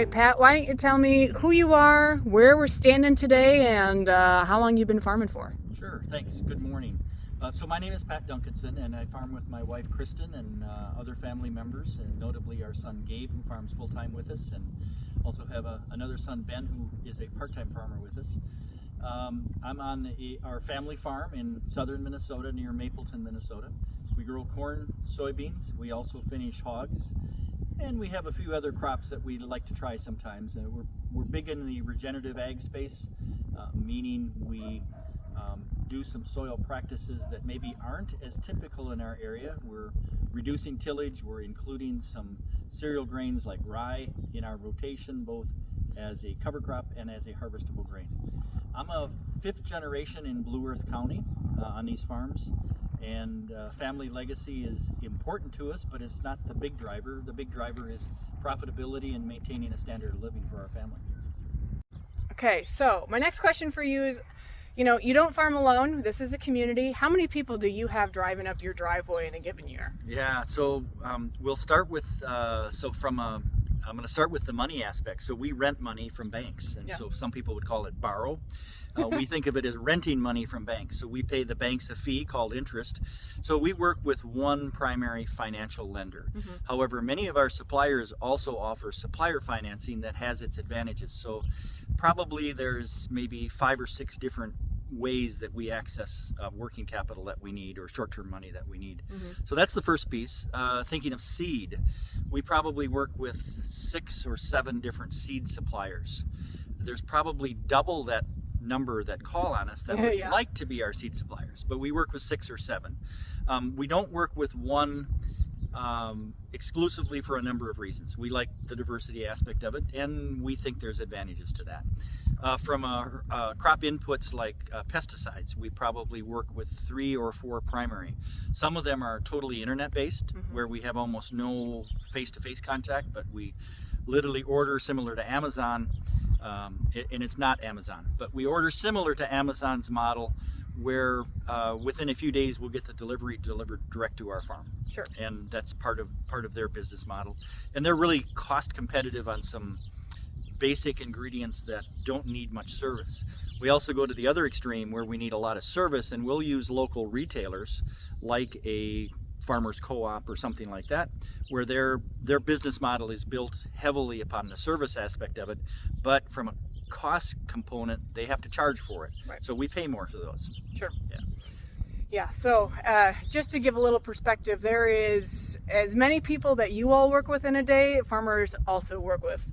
right, Pat, why don't you tell me who you are, where we're standing today, and how long you've been farming for? Sure, thanks. Good morning. So my name is Pat Duncanson, and I farm with my wife Kristen and other family members, and notably our son Gabe, who farms full-time with us, and also have another son, Ben, who is a part-time farmer with us. I'm on our family farm in southern Minnesota, near Mapleton, Minnesota. We grow corn, soybeans. We also finish hogs. And we have a few other crops that we like to try sometimes. We're big in the regenerative ag space, meaning we do some soil practices that maybe aren't as typical in our area. We're reducing tillage. We're including some cereal grains like rye in our rotation, both as a cover crop and as a harvestable grain. I'm a fifth generation in Blue Earth County on these farms. And family legacy is important to us, but it's not the big driver. The big driver is profitability and maintaining a standard of living for our family. Okay, so my next question for you is, you don't farm alone. This is a community. How many people do you have driving up your driveway in a given year? Yeah, so we'll start with, I'm going to start with the money aspect. So we rent money from banks, and so some people would call it borrow. We think of it as renting money from banks. So we pay the banks a fee called interest. So we work with one primary financial lender. Mm-hmm. However, many of our suppliers also offer supplier financing that has its advantages. So probably there's maybe 5 or 6 different ways that we access working capital that we need, or short-term money that we need. Mm-hmm. So that's the first piece. Thinking of seed, we probably work with 6 or 7 different seed suppliers. There's probably double that number that call on us that would like to be our seed suppliers, but we work with 6 or 7. We don't work with one exclusively for a number of reasons. We like the diversity aspect of it, and we think there's advantages to that. From crop inputs like pesticides, we probably work with 3 or 4 primary. Some of them are totally internet-based, mm-hmm. where we have almost no face-to-face contact, but we literally order similar to Amazon. And it's not Amazon, but we order similar to Amazon's model, where within a few days we'll get the delivery delivered direct to our farm. Sure. And that's part of their business model. And they're really cost competitive on some basic ingredients that don't need much service. We also go to the other extreme where we need a lot of service, and we'll use local retailers like a farmers co-op or something like that, where their business model is built heavily upon the service aspect of it, but from a cost component, they have to charge for it. Right. So we pay more for those. Sure. Yeah. Yeah, so just to give a little perspective, there is as many people that you all work with in a day, farmers also work with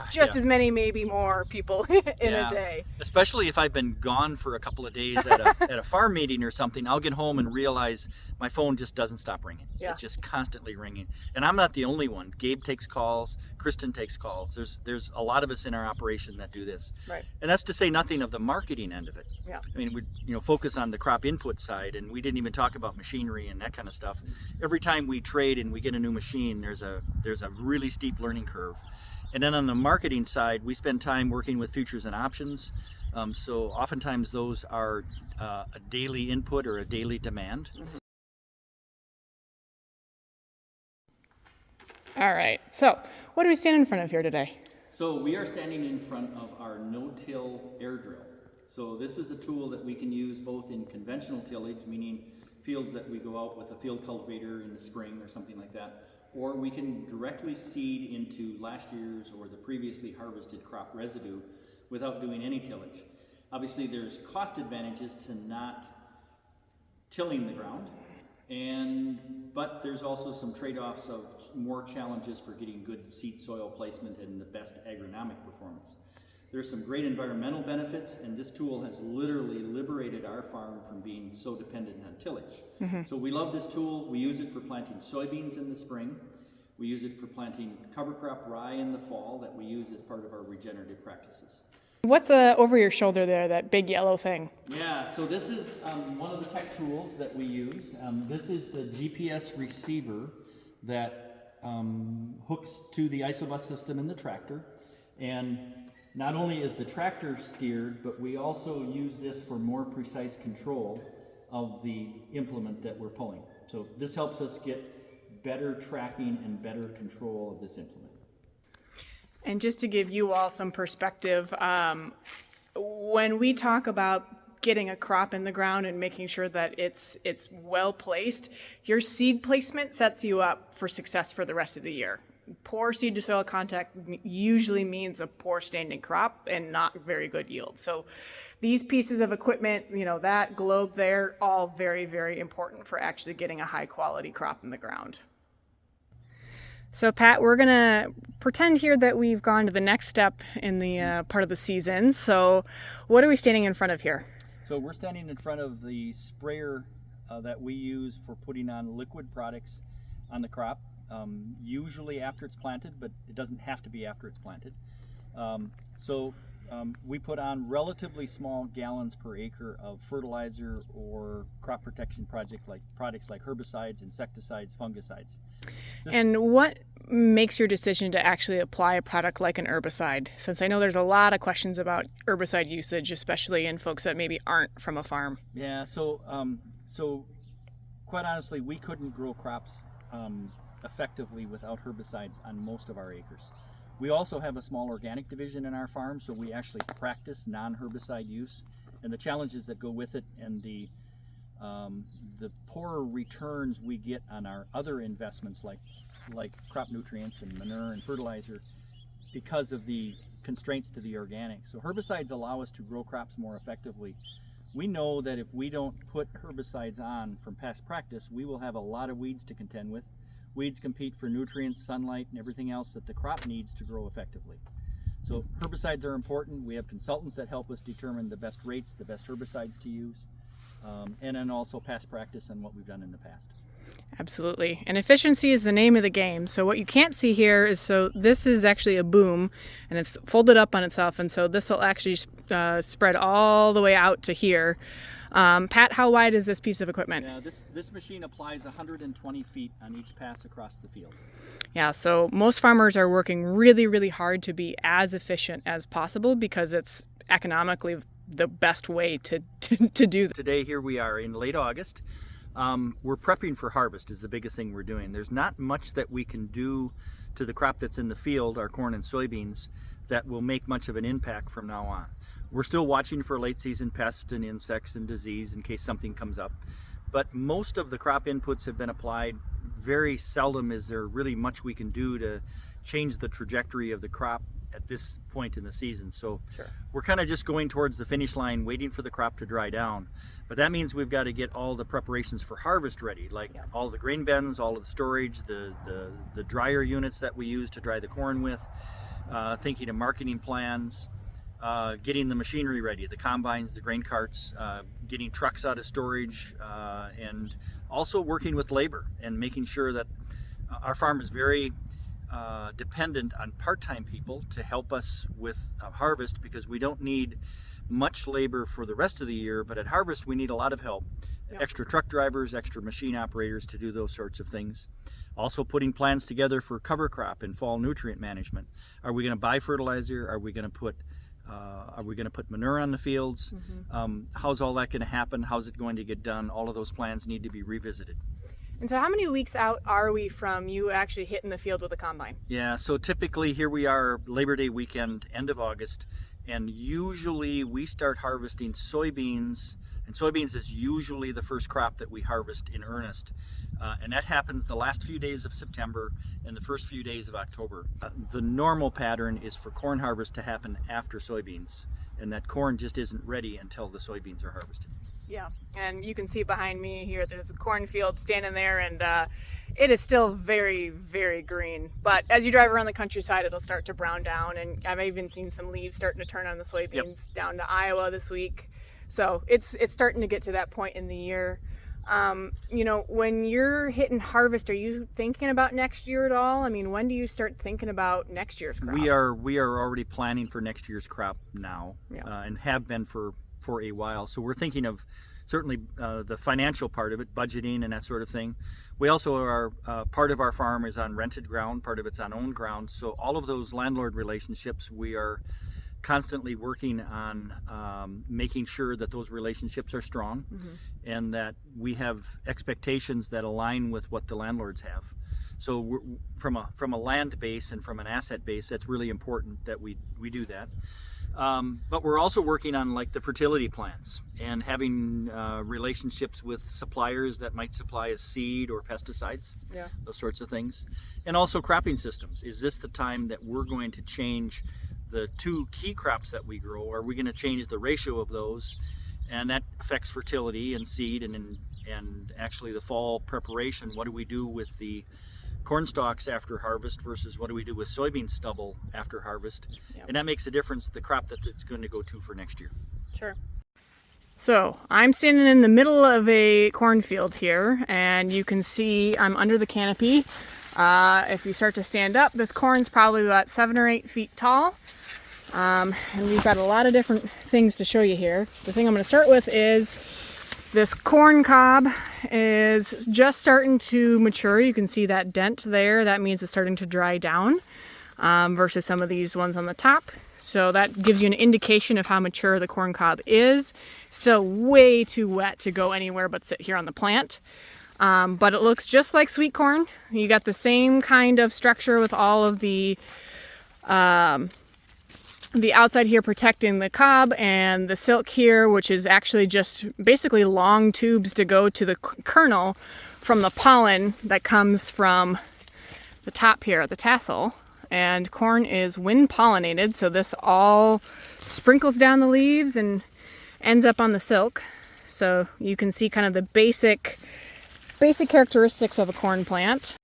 just as many, maybe more people in a day. Especially if I've been gone for a couple of days at a farm meeting or something, I'll get home and realize my phone just doesn't stop ringing. Yeah. It's just constantly ringing. And I'm not the only one. Gabe takes calls, Kristen takes calls. There's a lot of us in our operation that do this. Right. And that's to say nothing of the marketing end of it. Yeah. I mean, we focus on the crop input side, and we didn't even talk about machinery and that kind of stuff. Every time we trade and we get a new machine, there's a really steep learning curve. And then on the marketing side, we spend time working with futures and options. So oftentimes those are a daily input or a daily demand. Mm-hmm. All right, so what do we stand in front of here today? So we are standing in front of our no-till air drill. So this is a tool that we can use both in conventional tillage, meaning fields that we go out with a field cultivator in the spring or something like that, or we can directly seed into last year's or the previously harvested crop residue without doing any tillage. Obviously there's cost advantages to not tilling the ground, but there's also some trade-offs of more challenges for getting good seed soil placement and the best agronomic performance. There's some great environmental benefits, and this tool has literally liberated our farm from being so dependent on tillage. Mm-hmm. So we love this tool. We use it for planting soybeans in the spring. We use it for planting cover crop rye in the fall that we use as part of our regenerative practices. What's over your shoulder there, that big yellow thing? Yeah, so this is one of the tech tools that we use. This is the GPS receiver that hooks to the isobus system in the tractor. And not only is the tractor steered, but we also use this for more precise control of the implement that we're pulling. So this helps us get better tracking and better control of this implement. And just to give you all some perspective, when we talk about getting a crop in the ground and making sure that it's well placed, your seed placement sets you up for success for the rest of the year. Poor seed to soil contact usually means a poor standing crop and not very good yield. So these pieces of equipment, that globe there, all very, very important for actually getting a high quality crop in the ground. So Pat, we're going to pretend here that we've gone to the next step in the part of the season. So what are we standing in front of here? So we're standing in front of the sprayer that we use for putting on liquid products on the crop, usually after it's planted, but it doesn't have to be after it's planted. We put on relatively small gallons per acre of fertilizer or crop protection products like herbicides, insecticides, fungicides. And what makes your decision to actually apply a product like an herbicide? Since I know there's a lot of questions about herbicide usage, especially in folks that maybe aren't from a farm. Yeah, so quite honestly, we couldn't grow crops effectively without herbicides on most of our acres. We also have a small organic division in our farm, so we actually practice non-herbicide use, and the challenges that go with it and the poorer returns we get on our other investments like crop nutrients and manure and fertilizer because of the constraints to the organic. So herbicides allow us to grow crops more effectively. We know that if we don't put herbicides on from past practice, we will have a lot of weeds to contend with. Weeds compete for nutrients, sunlight, and everything else that the crop needs to grow effectively. So herbicides are important. We have consultants that help us determine the best rates, the best herbicides to use, and then also past practice and what we've done in the past. Absolutely. And efficiency is the name of the game. So what you can't see here is, so this is actually a boom and it's folded up on itself. And so this will actually spread all the way out to here. Pat, how wide is this piece of equipment? Yeah, this machine applies 120 feet on each pass across the field. Yeah, so most farmers are working really, really hard to be as efficient as possible because it's economically the best way to do that. Today, here we are in late August. We're prepping for harvest is the biggest thing we're doing. There's not much that we can do to the crop that's in the field, our corn and soybeans, that will make much of an impact from now on. We're still watching for late season pests and insects and disease in case something comes up. But most of the crop inputs have been applied. Very seldom is there really much we can do to change the trajectory of the crop at this point in the season. So sure, we're kind of just going towards the finish line, waiting for the crop to dry down. But that means we've got to get all the preparations for harvest ready, like all the grain bins, all of the storage, the dryer units that we use to dry the corn with, thinking of marketing plans, getting the machinery ready, the combines, the grain carts, getting trucks out of storage, and also working with labor and making sure that our farm is very dependent on part-time people to help us with harvest, because we don't need much labor for the rest of the year, but at harvest we need a lot of help. Yep. Extra truck drivers, extra machine operators to do those sorts of things. Also putting plans together for cover crop and fall nutrient management. Are we going to buy fertilizer? Are we going to put manure on the fields? Mm-hmm. How's all that going to happen? How's it going to get done? All of those plans need to be revisited. And so how many weeks out are we from you actually hitting the field with a combine? Yeah, so typically here we are Labor Day weekend, end of August, and usually we start harvesting soybeans, and soybeans is usually the first crop that we harvest in earnest. And that happens the last few days of September and the first few days of October. The normal pattern is for corn harvest to happen after soybeans, and that corn just isn't ready until the soybeans are harvested. Yeah, and you can see behind me here, there's a cornfield standing there, and it is still very, very green. But as you drive around the countryside, it'll start to brown down, and I've even seen some leaves starting to turn on the soybeans down to Iowa this week. So it's starting to get to that point in the year. When you're hitting harvest, are you thinking about next year at all? I mean, when do you start thinking about next year's crop? We are already planning for next year's crop now, and have been for a while. So we're thinking of certainly the financial part of it, budgeting and that sort of thing. We also are, part of our farm is on rented ground, part of it's on owned ground. So all of those landlord relationships, we are constantly working on making sure that those relationships are strong, mm-hmm. and that we have expectations that align with what the landlords have. So from a land base and from an asset base, that's really important that we do that. But we're also working on like the fertility plans and having relationships with suppliers that might supply us seed or pesticides, those sorts of things. And also cropping systems. Is this the time that we're going to change the two key crops that we grow? Are we going to change the ratio of those? And that affects fertility and seed and actually the fall preparation. What do we do with the corn stalks after harvest versus what do we do with soybean stubble after harvest? And that makes a difference, the crop that it's going to go to for next year. Sure. So I'm standing in the middle of a cornfield here, and you can see I'm under the canopy. If you start to stand up, this corn's probably about 7 or 8 feet tall. And we've got a lot of different things to show you here. The thing I'm going to start with is this corn cob is just starting to mature. You can see that dent there. That means it's starting to dry down versus some of these ones on the top. So that gives you an indication of how mature the corn cob is. Still way too wet to go anywhere but sit here on the plant. But it looks just like sweet corn. You got the same kind of structure with all of the outside here protecting the cob, and the silk here, which is actually just basically long tubes to go to the kernel from the pollen that comes from the top here, the tassel. And corn is wind pollinated, so this all sprinkles down the leaves and ends up on the silk. So you can see kind of the basic characteristics of a corn plant.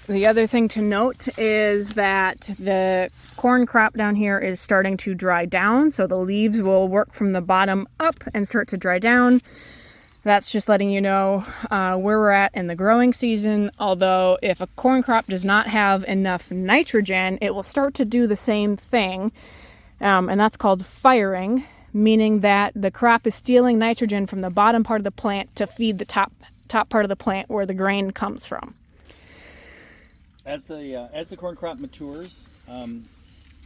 The other thing to note is that the corn crop down here is starting to dry down, so the leaves will work from the bottom up and start to dry down. That's just letting you know where we're at in the growing season, although if a corn crop does not have enough nitrogen, it will start to do the same thing, and that's called firing, meaning that the crop is stealing nitrogen from the bottom part of the plant to feed the top part of the plant where the grain comes from. As the corn crop matures,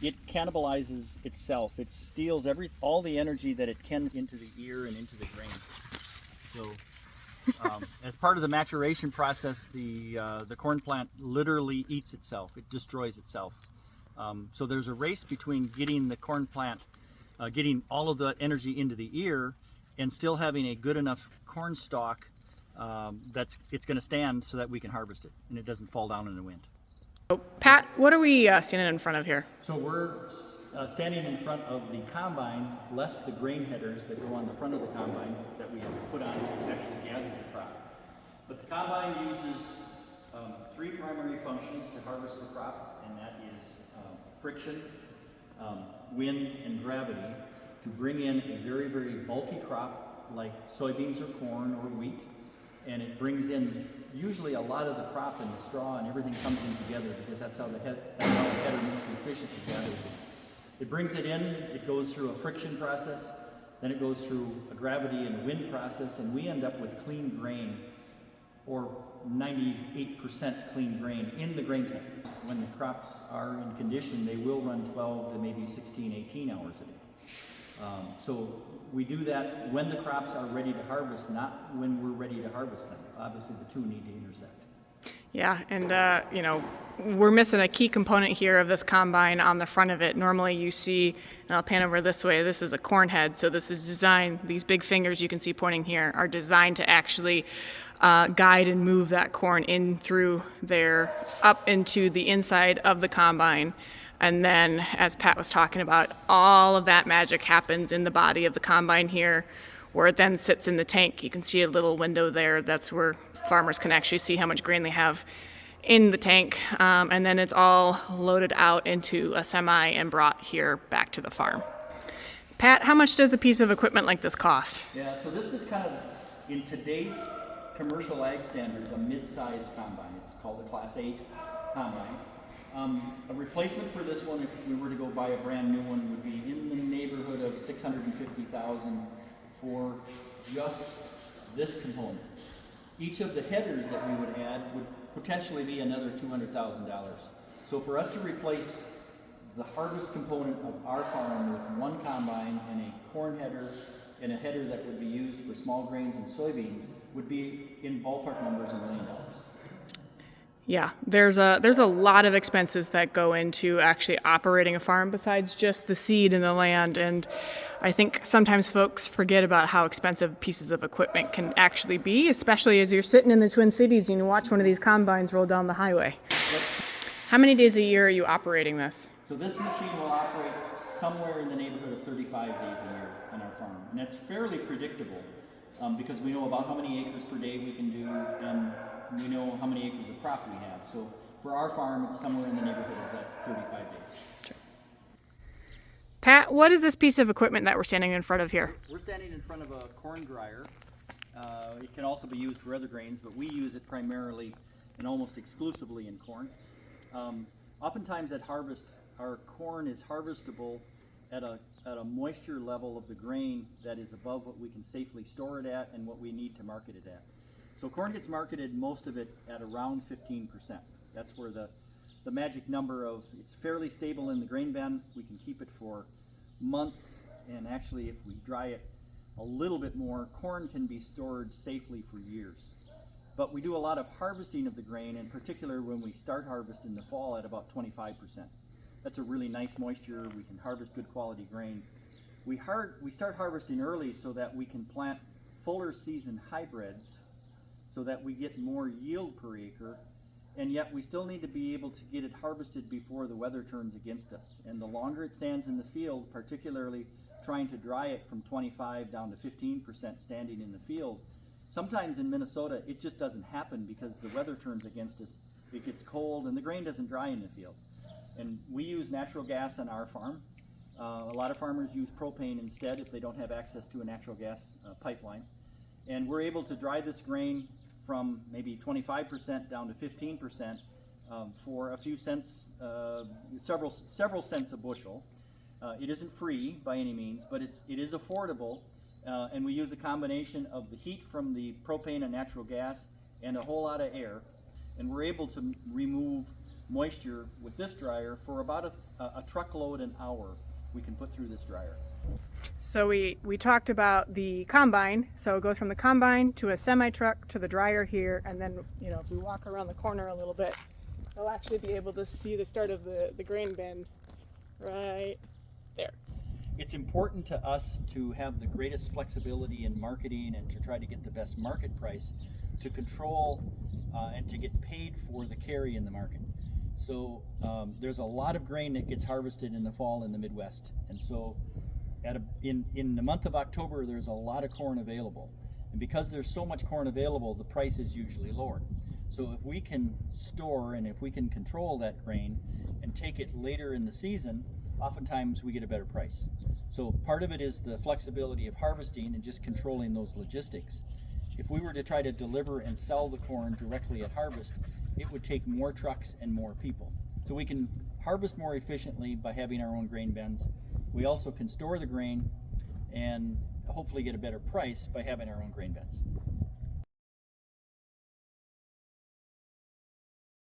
it cannibalizes itself. It steals all the energy that it can into the ear and into the grain. So, as part of the maturation process, the corn plant literally eats itself. It destroys itself. So there's a race between getting the corn plant, getting all of the energy into the ear, and still having a good enough corn stalk it's going to stand so that we can harvest it and it doesn't fall down in the wind. So, Pat, what are we standing in front of here? So we're standing in front of the combine, less the grain headers that go on the front of the combine that we have put on to actually gather the crop. But the combine uses 3 primary functions to harvest the crop, and that is friction, wind, and gravity to bring in a very, very bulky crop like soybeans or corn or wheat. And it brings in usually a lot of the crop and the straw and everything comes in together because that's how the header most efficiently gathers it. It brings it in, it goes through a friction process, then it goes through a gravity and a wind process, and we end up with clean grain, or 98% clean grain in the grain tank. When the crops are in condition, they will run 12 to maybe 16, 18 hours a day. So we do that when the crops are ready to harvest, not when we're ready to harvest them. Obviously, the two need to intersect. Yeah, and we're missing a key component here of this combine on the front of it. Normally you see, and I'll pan over this way, this is a corn head, so this is designed, these big fingers you can see pointing here are designed to actually guide and move that corn in through there, up into the inside of the combine. And then, as Pat was talking about, all of that magic happens in the body of the combine here, where it then sits in the tank. You can see a little window there. That's where farmers can actually see how much grain they have in the tank. And then it's all loaded out into a semi and brought here back to the farm. Pat, how much does a piece of equipment like this cost? Yeah, so this is kind of, in today's commercial ag standards, a mid-size combine. It's called a Class 8 combine. A replacement for this one, if we were to go buy a brand new one, would be in the neighborhood of $650,000 for just this component. Each of the headers that we would add would potentially be another $200,000. So for us to replace the harvest component of our farm with one combine and a corn header and a header that would be used for small grains and soybeans would be in ballpark numbers $1 million. Yeah, there's a lot of expenses that go into actually operating a farm besides just the seed and the land, and I think sometimes folks forget about how expensive pieces of equipment can actually be, especially as you're sitting in the Twin Cities and you watch one of these combines roll down the highway. Yep. How many days a year are you operating this? So this machine will operate somewhere in the neighborhood of 35 days a year on our farm, and that's fairly predictable because we know about how many acres per day we can do, and we know how many acres of crop we have. So for our farm, it's somewhere in the neighborhood of that 35 days. Sure. Pat, what is this piece of equipment that we're standing in front of here? We're standing in front of a corn dryer. It can also be used for other grains, but we use it primarily and almost exclusively in corn. Oftentimes at harvest, our corn is harvestable at a moisture level of the grain that is above what we can safely store it at and what we need to market it at. So corn gets marketed, most of it, at around 15%. That's where the magic number of, it's fairly stable in the grain bin. We can keep it for months, and actually if we dry it a little bit more, corn can be stored safely for years. But we do a lot of harvesting of the grain, in particular when we start harvest in the fall at about 25%. That's a really nice moisture. We can harvest good quality grain. We start harvesting early so that we can plant fuller season hybrids so that we get more yield per acre, and yet we still need to be able to get it harvested before the weather turns against us. And the longer it stands in the field, particularly trying to dry it from 25 down to 15% standing in the field, sometimes in Minnesota it just doesn't happen because the weather turns against us. It gets cold and the grain doesn't dry in the field. And we use natural gas on our farm. A lot of farmers use propane instead if they don't have access to a natural gas pipeline. And we're able to dry this grain from maybe 25% down to 15% for a few cents, several cents a bushel. It isn't free by any means, but it is affordable, and we use a combination of the heat from the propane and natural gas and a whole lot of air, and we're able to remove moisture with this dryer for about a truckload an hour we can put through this dryer. So we talked about the combine. So it goes from the combine to a semi-truck to the dryer here, and then if we walk around the corner a little bit, we'll actually be able to see the start of the grain bin right there. It's important to us to have the greatest flexibility in marketing and to try to get the best market price to control and to get paid for the carry in the market. So there's a lot of grain that gets harvested in the fall in the Midwest, and so in the month of October there's a lot of corn available, and because there's so much corn available, the price is usually lower. So if we can store and if we can control that grain and take it later in the season, oftentimes we get a better price. So part of it is the flexibility of harvesting and just controlling those logistics. If we were to try to deliver and sell the corn directly at harvest, it would take more trucks and more people. So we can harvest more efficiently by having our own grain bins. We also can store the grain and hopefully get a better price by having our own grain bins.